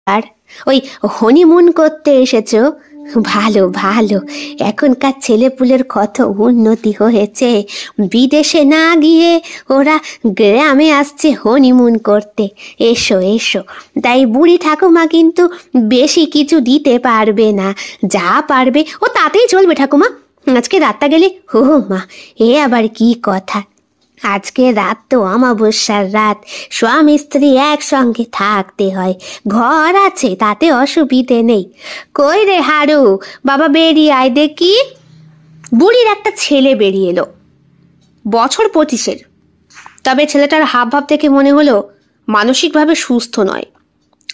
আর ওই হনিমুন করতে এসেছো? ভালো ভালো। এখনকার ছেলেপুলের কত উন্নতি হয়েছে, বিদেশে না গিয়ে ওরা গ্রামে আসছে হনিমুন করতে। এসো এসো। তাই বুড়ি ঠাকুমা কিন্তু বেশি কিছু দিতে পারবে না, যা পারবে ও তাতেই চলবে ঠাকুমা। আজকে রাতটা গেলে হো মা, এ আবার কি কথা? আজকে রাত তো অমাবস্যার রাত, স্বামী স্ত্রী একসঙ্গে থাকতে হয়। ঘর আছে, তাতে অসুবিধে নেই। কই রে হারু, বাবা বেরিয়ে আয় দেখি। বুড়ির একটা ছেলে বেরিয়ে এলো, বছর 25-এর। তবে ছেলেটার হাবভাব থেকে মনে হলো মানসিকভাবে সুস্থ নয়।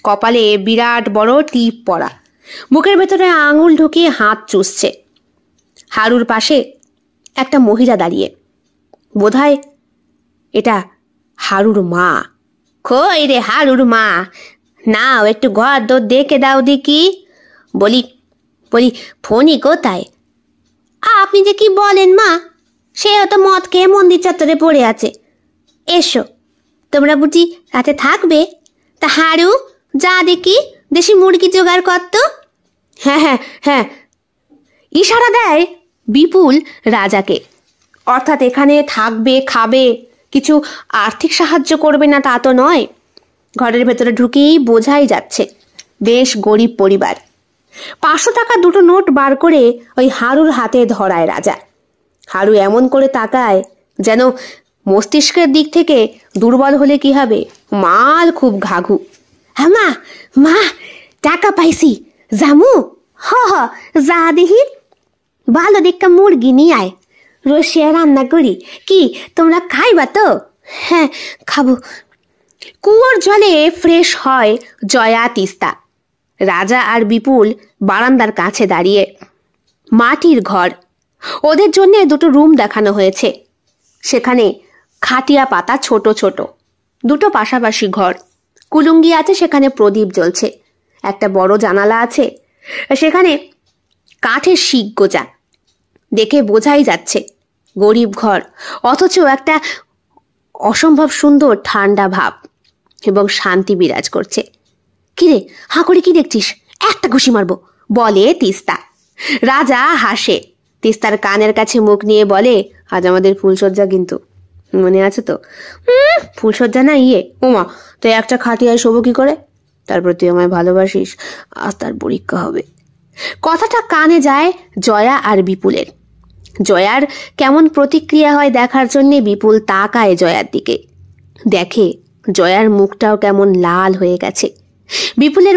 কপালে বিরাট বড় টিপ পড়া, বুকের ভেতরে আঙুল ঢুকিয়ে হাত চুষছে। হারুর পাশে একটা মহিলা দাঁড়িয়ে, বোধহয় এটা হারুর মা। কই রে হারুর মা, নাও একটু ঘর দোর দেখে দাও দেখি। বলি বলি ফণি কোথায়? আপনি যে কি বলেন মা, সেও তো মদ খেয়ে মন্দির চত্বরে পড়ে আছে। এসো, তোমরা বুঝি রাতে থাকবে? তা হারু, যা দেখি দেশি মুরগি জোগাড় করত। হ্যাঁ হ্যাঁ হ্যাঁ, ইশারা দেয় বিপুল রাজাকে। অর্থাৎ এখানে থাকবে, খাবে, কিছু আর্থিক সাহায্য করবে না তা তো নয়। ঘরের ভেতরে ঢুকেই বোঝাই যাচ্ছে বেশ গরিব পরিবার। 500 টাকা দুটো নোট বার করে ওই হারুর হাতে ধরায় রাজা। হারু এমন করে তাকায় যেন মস্তিষ্কের দিক থেকে দুর্বল হলে কি হবে, মাল খুব ঘাঘু। হ্যাঁ মা, মা টাকা পাইছি, জামু। হ হ, যা দেখি। ভালো দেখা মুরগি নিয়ে আয়, রসিয়া রান্না করি। কি তোমরা খাইবা তো? হ্যাঁ খাবো। কুয়োর জলে ফ্রেশ হয় জয়া তিস্তা। রাজা আর বিপুল বারান্দার কাছে দাঁড়িয়ে। মাটির ঘর, ওদের জন্য দুটো রুম দেখানো হয়েছে। সেখানে খাটিয়া পাতা ছোট ছোট, দুটো পাশাপাশি ঘর। কুলুঙ্গি আছে, সেখানে প্রদীপ জ্বলছে। একটা বড় জানালা আছে, সেখানে কাঠের শিক গোজা। দেখে বোঝাই যাচ্ছে গরিব ঘর, অথচ একটা অসম্ভব সুন্দর ঠান্ডা ভাব এবং শান্তি বিরাজ করছে। কিরে হা করে কি দেখছিস? একটা ঘুষি মারবো, বলে তিস্তা। রাজা হাসে। তিস্তার কানের কাছে মুখ নিয়ে বলে, আজ আমাদের ফুলসজ্জা কিন্তু, মনে আছে তো? ফুলসজ্জা না ইয়ে, ওমা তো একটা খাটিয়ায় শোবো কি করে? তারপর তুই আমায় ভালোবাসিস, আজ তার পরীক্ষা হবে। কথাটা কানে যায় জয়া আর বিপুলের। জয়ার কেমন প্রতিক্রিয়া হয় দেখার জন্য বিপুল তাকায় জয়ার দিকে। দেখে জয়ার মুখটাও কেমন লাল হয়ে গেছে। বিপুলের